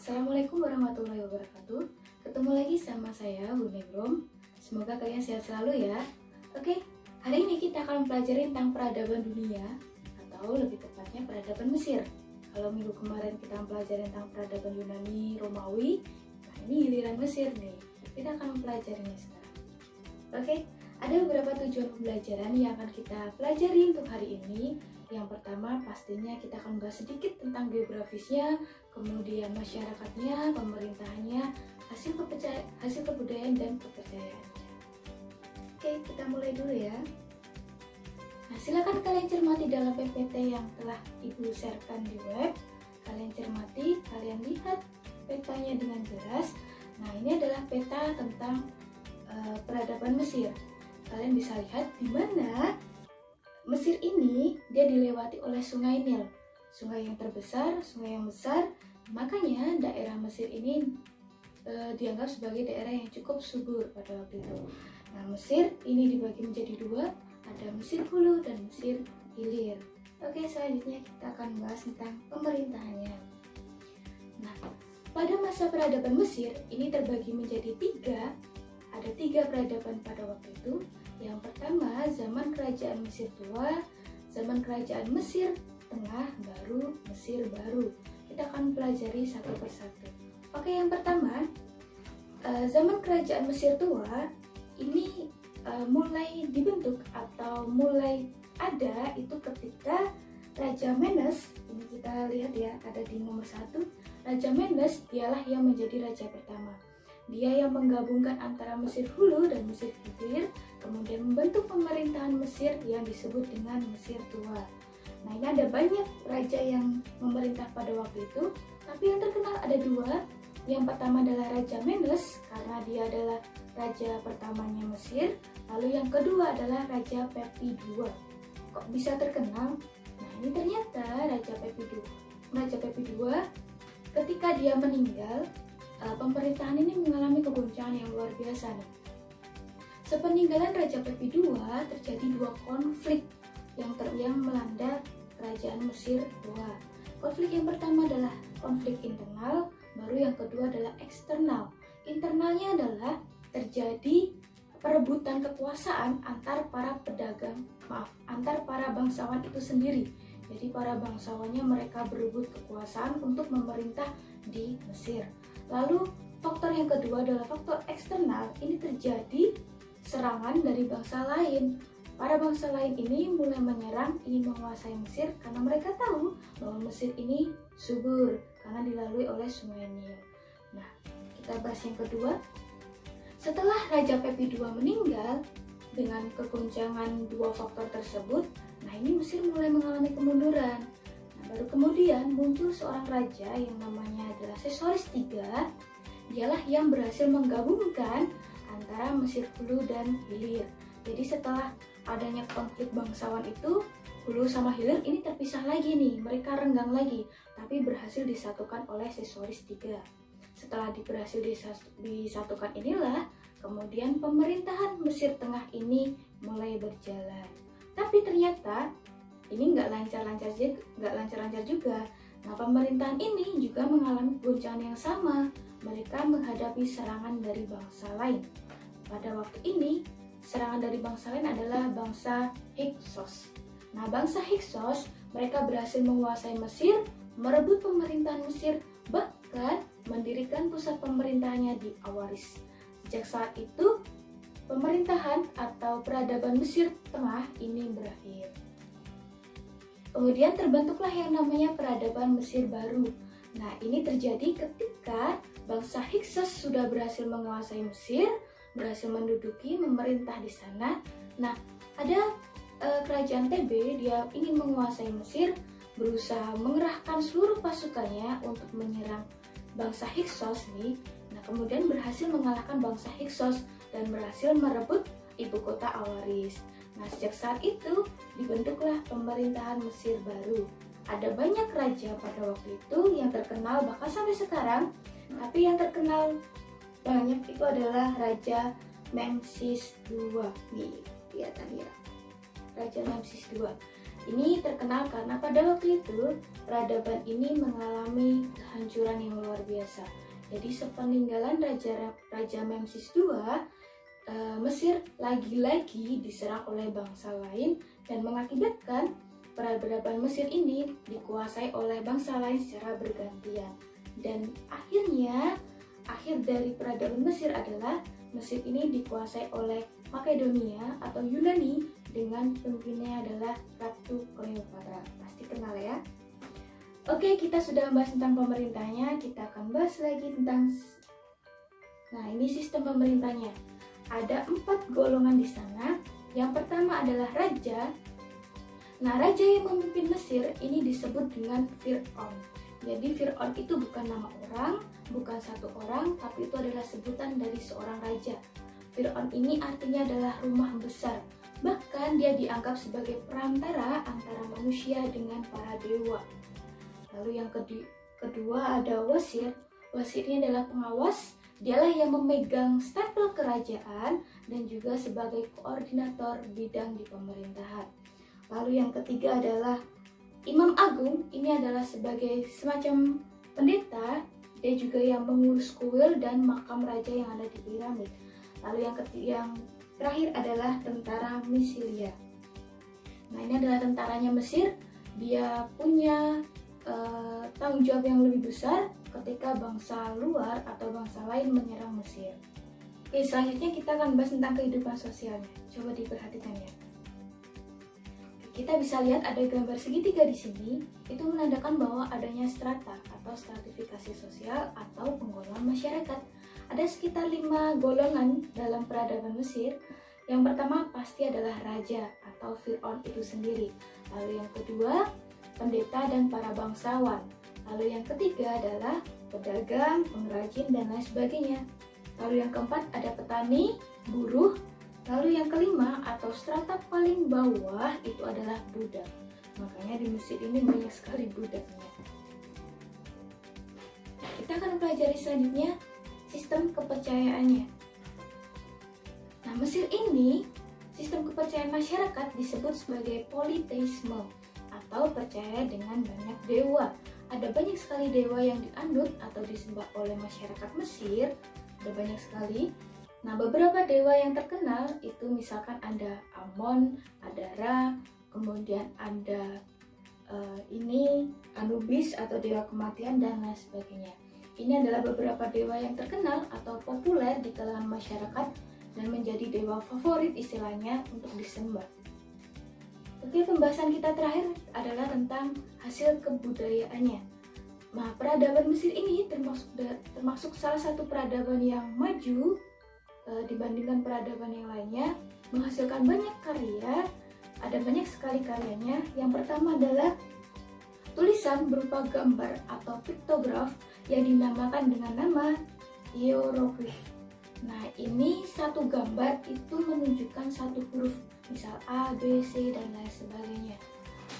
Assalamualaikum warahmatullahi wabarakatuh. Ketemu lagi sama saya, Bu Negrom. Semoga kalian sehat selalu ya. Oke, hari ini kita akan pelajari tentang peradaban dunia, atau lebih tepatnya peradaban Mesir. Kalau minggu kemarin kita pelajari tentang peradaban Yunani, Romawi, nah ini giliran Mesir nih. Kita akan mempelajarinya sekarang. Oke, ada beberapa tujuan pembelajaran yang akan kita pelajari untuk hari ini. Yang pertama pastinya kita akan bahas sedikit tentang geografisnya, kemudian masyarakatnya, pemerintahannya, hasil kebudayaan dan kepercayaannya. Oke, kita mulai dulu ya. Nah, silakan kalian cermati dalam PPT yang telah Ibu sharekan di web. Kalian cermati, kalian lihat petanya dengan jelas. Nah, ini adalah peta tentang peradaban Mesir. Kalian bisa lihat di mana Mesir ini dia dilewati oleh Sungai Nil, sungai yang terbesar, sungai yang besar. Makanya daerah Mesir ini dianggap sebagai daerah yang cukup subur pada waktu itu. Nah, Mesir ini dibagi menjadi dua, ada Mesir Hulu dan Mesir Hilir. Oke, selanjutnya kita akan bahas tentang pemerintahannya. Nah, pada masa peradaban Mesir ini terbagi menjadi tiga. Ada tiga peradaban pada waktu itu. Yang pertama, zaman kerajaan Mesir tua, zaman kerajaan Mesir tengah, baru Mesir baru. Kita akan pelajari satu persatu. Oke, yang pertama, zaman kerajaan Mesir tua ini mulai dibentuk atau mulai ada itu ketika Raja Menes, ini kita lihat ya, ada di nomor 1. Raja Menes dialah yang menjadi raja pertama. Dia yang menggabungkan antara Mesir Hulu dan Mesir Hilir, kemudian membentuk pemerintahan Mesir yang disebut dengan Mesir tua. Nah, ini ada banyak raja yang memerintah pada waktu itu, tapi yang terkenal ada dua. Yang pertama adalah Raja Menes, karena dia adalah raja pertamanya Mesir. Lalu yang kedua adalah Raja Pepi II. Kok bisa terkenal? Nah, ini ternyata Raja Pepi II ketika dia meninggal, pemerintahan ini mengalami kegoncangan yang luar biasa nih. Sepeninggalan Raja Pepi II terjadi dua konflik yang melanda kerajaan Mesir tua. Konflik yang pertama adalah konflik internal, baru yang kedua adalah eksternal. Internalnya adalah terjadi perebutan kekuasaan antar para bangsawan itu sendiri. Jadi para bangsawannya mereka berebut kekuasaan untuk memerintah di Mesir. Lalu faktor yang kedua adalah faktor eksternal. Ini terjadi serangan dari bangsa lain. Para bangsa lain ini mulai menyerang, ingin menguasai Mesir karena mereka tahu bahwa Mesir ini subur karena dilalui oleh Sungai Nil. Nah, kita bahas yang kedua. Setelah Raja Pepi II meninggal, dengan kegoncangan dua faktor tersebut, nah ini Mesir mulai mengalami kemunduran. Nah, baru kemudian muncul seorang raja yang namanya adalah Sesostris III. Dialah yang berhasil menggabungkan antara Mesir Hulu dan Hilir. Jadi setelah adanya konflik bangsawan itu, Hulu sama Hilir ini terpisah lagi nih, mereka renggang lagi, tapi berhasil disatukan oleh Sesostris III. Setelah berhasil disatukan inilah, kemudian pemerintahan Mesir Tengah ini mulai berjalan. Tapi ternyata ini nggak lancar-lancar juga. Nah, pemerintahan ini juga mengalami goncangan yang sama. Mereka menghadapi serangan dari bangsa lain. Pada waktu ini, serangan dari bangsa lain adalah bangsa Hyksos. Nah, bangsa Hyksos mereka berhasil menguasai Mesir, merebut pemerintahan Mesir, bahkan mendirikan pusat pemerintahannya di Awaris. Sejak saat itu, pemerintahan atau peradaban Mesir Tengah ini berakhir. Kemudian terbentuklah yang namanya peradaban Mesir baru. Nah, ini terjadi ketika bangsa Hyksos sudah berhasil menguasai Mesir, berhasil menduduki, memerintah di sana. Nah, ada kerajaan TB, dia ingin menguasai Mesir, berusaha mengerahkan seluruh pasukannya untuk menyerang bangsa Hyksos nih. Nah, kemudian berhasil mengalahkan bangsa Hyksos dan berhasil merebut ibu kota Awaris. Nah, sejak saat itu dibentuklah pemerintahan Mesir baru. Ada banyak raja pada waktu itu yang terkenal bahkan sampai sekarang, tapi yang terkenal banyak itu adalah Raja Memphis II. Nih, kelihatan ya. Raja Memphis II. Ini terkenal karena pada waktu itu peradaban ini mengalami kehancuran yang luar biasa. Jadi sepeninggalan Raja Memsis II, Mesir lagi-lagi diserang oleh bangsa lain dan mengakibatkan peradaban Mesir ini dikuasai oleh bangsa lain secara bergantian. Dan akhirnya, akhir dari peradaban Mesir adalah Mesir ini dikuasai oleh Makedonia atau Yunani dengan pemimpinnya adalah Ratu Cleopatra. Pasti kenal ya. Oke, kita sudah membahas tentang pemerintahnya, kita akan bahas lagi tentang ini sistem pemerintahnya. Ada 4 golongan di sana. Yang pertama adalah raja. Nah, raja yang memimpin Mesir ini disebut dengan Fir'aun. Jadi Fir'aun itu bukan nama orang, bukan satu orang, tapi itu adalah sebutan dari seorang raja. Fir'aun ini artinya adalah rumah besar. Bahkan dia dianggap sebagai perantara antara manusia dengan para dewa. Lalu yang kedua ada wasir. Wasir ini adalah pengawas. Dialah yang memegang stempel kerajaan dan juga sebagai koordinator bidang di pemerintahan. Lalu yang ketiga adalah Imam Agung. Ini adalah sebagai semacam pendeta. Dia juga yang mengurus kuil dan makam raja yang ada di piramid. Lalu yang terakhir adalah tentara Misilia. Nah, ini adalah tentaranya Mesir. Dia punya tanggung jawab yang lebih besar ketika bangsa luar atau bangsa lain menyerang Mesir. Oke, selanjutnya kita akan bahas tentang kehidupan sosialnya. Coba diperhatikan ya. Kita bisa lihat ada gambar segitiga di sini. Itu menandakan bahwa adanya strata atau stratifikasi sosial atau penggolongan masyarakat. Ada sekitar 5 golongan dalam peradaban Mesir. Yang pertama pasti adalah raja atau Fir'aun itu sendiri. Lalu yang kedua, pendeta dan para bangsawan. Lalu yang ketiga adalah pedagang, pengrajin, dan lain sebagainya. Lalu yang keempat ada petani, buruh. Lalu yang kelima atau strata paling bawah itu adalah budak. Makanya di Mesir ini banyak sekali budaknya. Kita akan pelajari selanjutnya sistem kepercayaannya. Nah, Mesir ini sistem kepercayaan masyarakat disebut sebagai politeisme atau percaya dengan banyak dewa. Ada banyak sekali dewa yang dianut atau disembah oleh masyarakat Mesir. Ada banyak sekali. Nah, beberapa dewa yang terkenal itu misalkan ada Amon, ada Ra, kemudian ada Anubis atau dewa kematian dan lain sebagainya. Ini adalah beberapa dewa yang terkenal atau populer di kalangan masyarakat dan menjadi dewa favorit istilahnya untuk disembah. Oke, pembahasan kita terakhir adalah tentang hasil kebudayaannya. Nah, peradaban Mesir ini termasuk salah satu peradaban yang maju dibandingkan peradaban yang lainnya, menghasilkan banyak karya. Ada banyak sekali karyanya. Yang pertama adalah tulisan berupa gambar atau piktograf yang dinamakan dengan nama hieroglif. Nah, ini satu gambar itu menunjukkan satu huruf, misal A, B, C, dan lain sebagainya.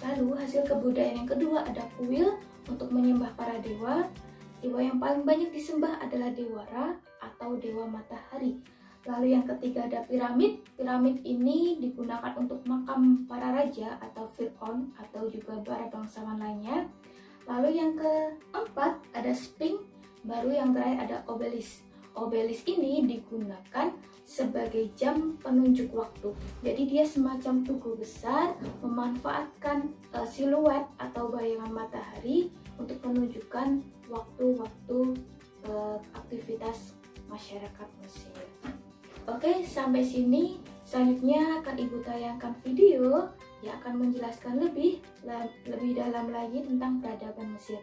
Lalu hasil kebudayaan yang kedua ada kuil untuk menyembah para dewa. Dewa yang paling banyak disembah adalah Dewa Ra atau Dewa Matahari. Lalu yang ketiga ada piramid. Piramid ini digunakan untuk makam para raja atau Fir'aun atau juga para bangsawan lainnya. Lalu yang keempat ada Sphinx. Baru yang terakhir ada obelisk. Obelisk ini digunakan sebagai jam penunjuk waktu. Jadi dia semacam tugu besar memanfaatkan siluet atau bayangan matahari untuk menunjukkan waktu-waktu aktivitas masyarakat Mesir. Oke, sampai sini. Selanjutnya akan Ibu tayangkan video yang akan menjelaskan lebih dalam lagi tentang peradaban Mesir.